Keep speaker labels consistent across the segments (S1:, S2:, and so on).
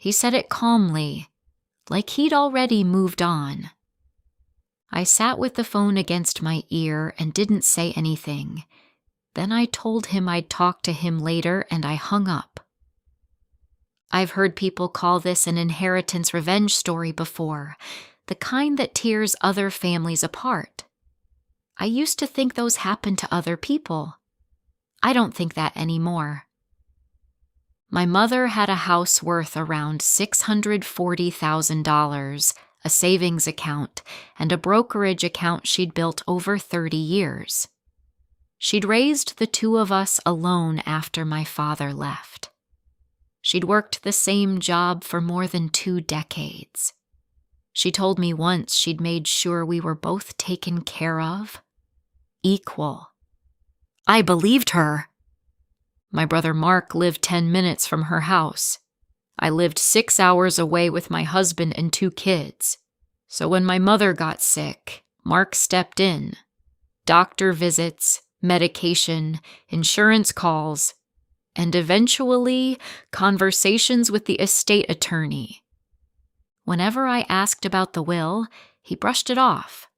S1: He said it calmly, like he'd already moved on. I sat with the phone against my ear and didn't say anything. Then I told him I'd talk to him later and I hung up. I've heard people call this an inheritance revenge story before, the kind that tears other families apart. I used to think those happened to other people. I don't think that anymore. My mother had a house worth around $640,000, a savings account, and a brokerage account she'd built over 30 years. She'd raised the two of us alone after my father left. She'd worked the same job for more than 2 decades. She told me once she'd made sure we were both taken care of, equal. I believed her. My brother Mark lived 10 minutes from her house. I lived 6 hours away with my husband and 2 kids. So when my mother got sick, Mark stepped in. Doctor visits, medication, insurance calls, and eventually conversations with the estate attorney. Whenever I asked about the will, he brushed it off.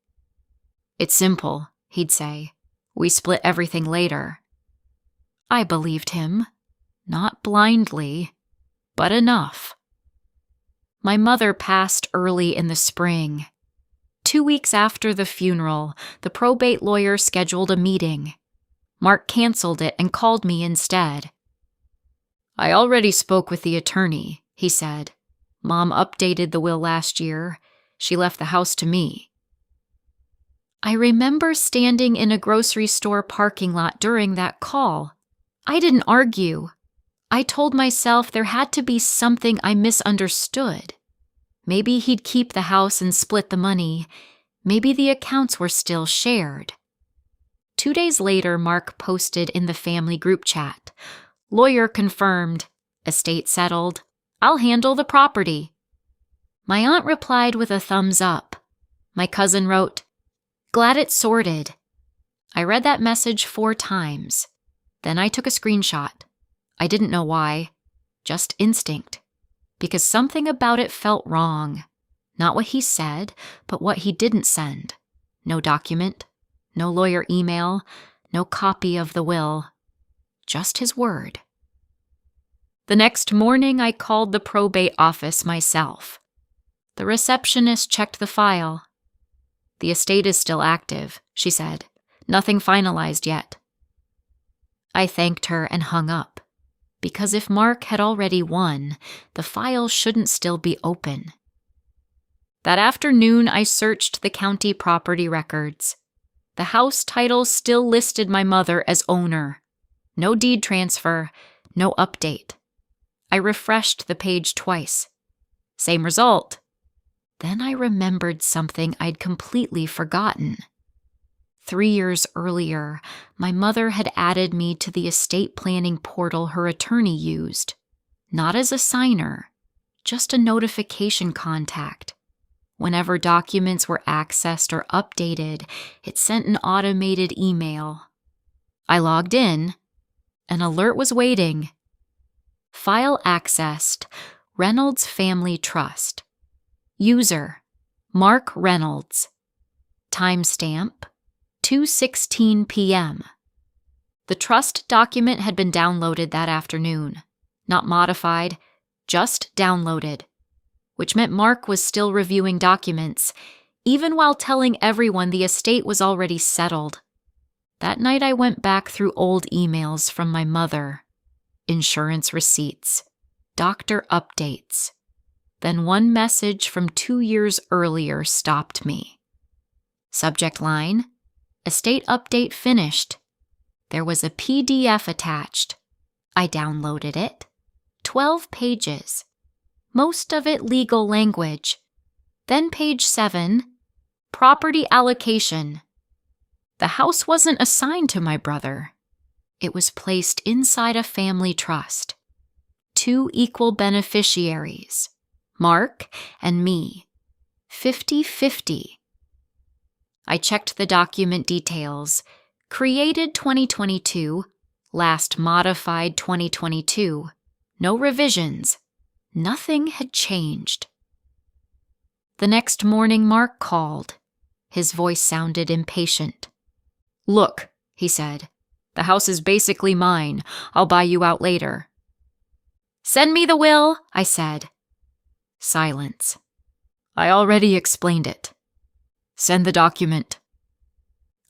S1: "It's simple," he'd say. "We split everything later." I believed him, not blindly, but enough. My mother passed early in the spring. 2 weeks after the funeral, the probate lawyer scheduled a meeting. Mark canceled it and called me instead. "I already spoke with the attorney," he said. "Mom updated the will last year. She left the house to me." I remember standing in a grocery store parking lot during that call. I didn't argue. I told myself there had to be something I misunderstood. Maybe he'd keep the house and split the money. Maybe the accounts were still shared. 2 days later, Mark posted in the family group chat. "Lawyer confirmed. Estate settled. I'll handle the property." My aunt replied with a thumbs up. My cousin wrote, "Glad it's sorted." I read that message 4 times. Then I took a screenshot. I didn't know why, just instinct, because something about it felt wrong. Not what he said, but what he didn't send. No document, no lawyer email, no copy of the will. Just his word. The next morning, I called the probate office myself. The receptionist checked the file. "The estate is still active," she said. "Nothing finalized yet." I thanked her and hung up, because if Mark had already won, the file shouldn't still be open. That afternoon, I searched the county property records. The house title still listed my mother as owner. No deed transfer, no update. I refreshed the page twice. Same result. Then I remembered something I'd completely forgotten. 3 years earlier, my mother had added me to the estate planning portal her attorney used. Not as a signer, just a notification contact. Whenever documents were accessed or updated, it sent an automated email. I logged in. An alert was waiting. File accessed. Reynolds Family Trust. User, Mark Reynolds. Timestamp, 2:16 p.m. The trust document had been downloaded that afternoon. Not modified, just downloaded. Which meant Mark was still reviewing documents, even while telling everyone the estate was already settled. That night I went back through old emails from my mother. Insurance receipts. Doctor updates. Then one message from 2 years earlier stopped me. Subject line, estate update finished. There was a PDF attached. I downloaded it. 12 pages. Most of it legal language. Then page 7, property allocation. The house wasn't assigned to my brother. It was placed inside a family trust. 2 equal beneficiaries, Mark and me. 50-50. I checked the document details. Created 2022, last modified 2022. No revisions. Nothing had changed. The next morning, Mark called. His voice sounded impatient. "Look," he said, "the house is basically mine. I'll buy you out later." "Send me the will," I said. Silence. "I already explained it." "Send the document."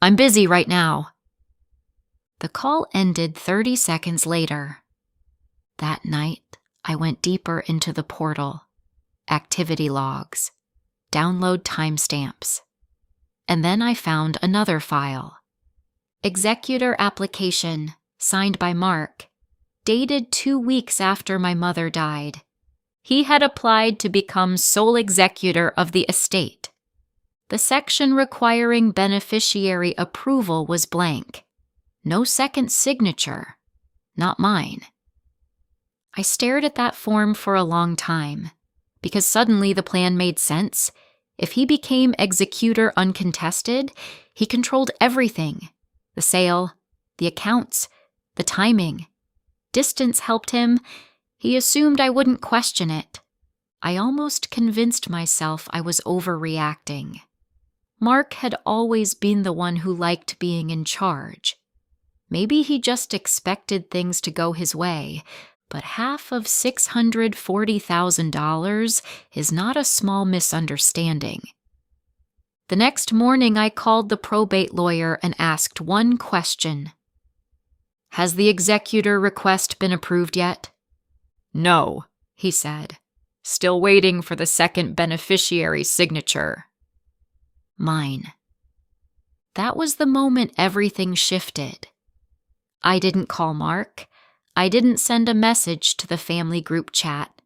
S1: "I'm busy right now." The call ended 30 seconds later. That night, I went deeper into the portal. Activity logs. Download timestamps. And then I found another file. Executor application, signed by Mark, dated 2 weeks after my mother died. He had applied to become sole executor of the estate. The section requiring beneficiary approval was blank. No second signature. Not mine. I stared at that form for a long time, because suddenly the plan made sense. If he became executor uncontested, he controlled everything. The sale, the accounts, the timing. Distance helped him. He assumed I wouldn't question it. I almost convinced myself I was overreacting. Mark had always been the one who liked being in charge. Maybe he just expected things to go his way, but half of $640,000 is not a small misunderstanding. The next morning, I called the probate lawyer and asked one question. "Has the executor request been approved yet?" "No," he said. "Still waiting for the second beneficiary signature." Mine. That was the moment everything shifted. I didn't call Mark. I didn't send a message to the family group chat.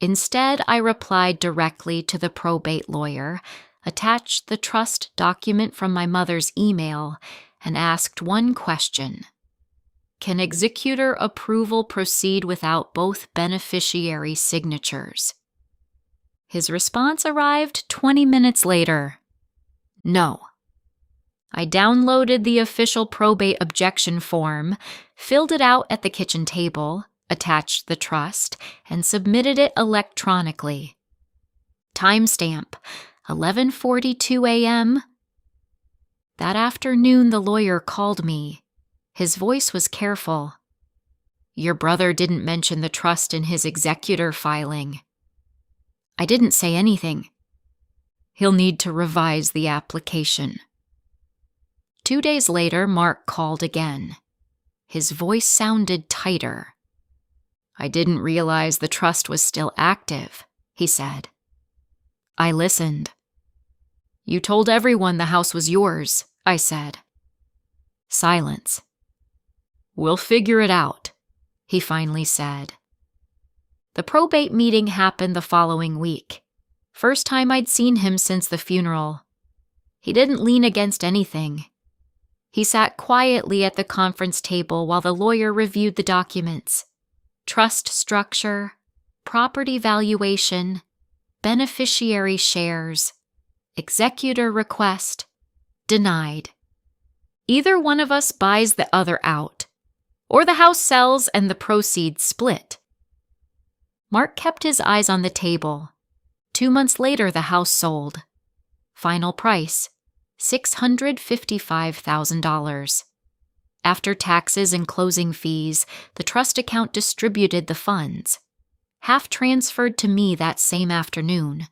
S1: Instead, I replied directly to the probate lawyer, attached the trust document from my mother's email, and asked one question. Can executor approval proceed without both beneficiary signatures? His response arrived 20 minutes later. No. I downloaded the official probate objection form, filled it out at the kitchen table, attached the trust, and submitted it electronically. Timestamp, 11:42 a.m. That afternoon, the lawyer called me. His voice was careful. "Your brother didn't mention the trust in his executor filing." I didn't say anything. "He'll need to revise the application." 2 days later, Mark called again. His voice sounded tighter. "I didn't realize the trust was still active," he said. I listened. "You told everyone the house was yours," I said. Silence. "We'll figure it out," he finally said. The probate meeting happened the following week. First time I'd seen him since the funeral. He didn't lean against anything. He sat quietly at the conference table while the lawyer reviewed the documents. Trust structure, property valuation, beneficiary shares, executor request, denied. Either one of us buys the other out, or the house sells and the proceeds split. Mark kept his eyes on the table. 2 months later, the house sold. Final price, $655,000. After taxes and closing fees, the trust account distributed the funds. Half transferred to me that same afternoon.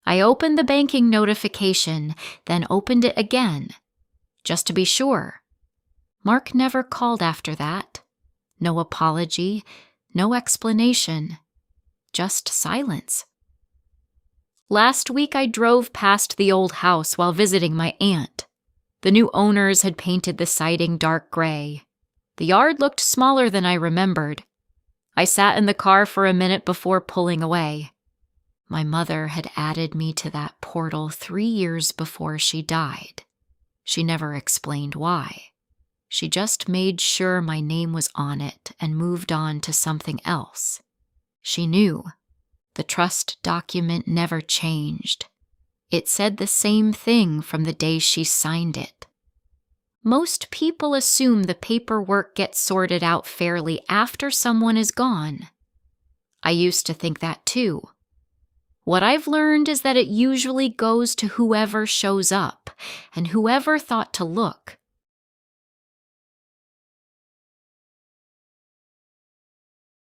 S1: I opened the banking notification, then opened it again, just to be sure. Mark never called after that. No apology, no explanation, just silence. Last week I drove past the old house while visiting my aunt. The new owners had painted the siding dark gray. The yard looked smaller than I remembered. I sat in the car for a minute before pulling away. My mother had added me to that portal 3 years before she died. She never explained why. She just made sure my name was on it and moved on to something else. She knew. The trust document never changed. It said the same thing from the day she signed it. Most people assume the paperwork gets sorted out fairly after someone is gone. I used to think that too. What I've learned is that it usually goes to whoever shows up, and whoever thought to look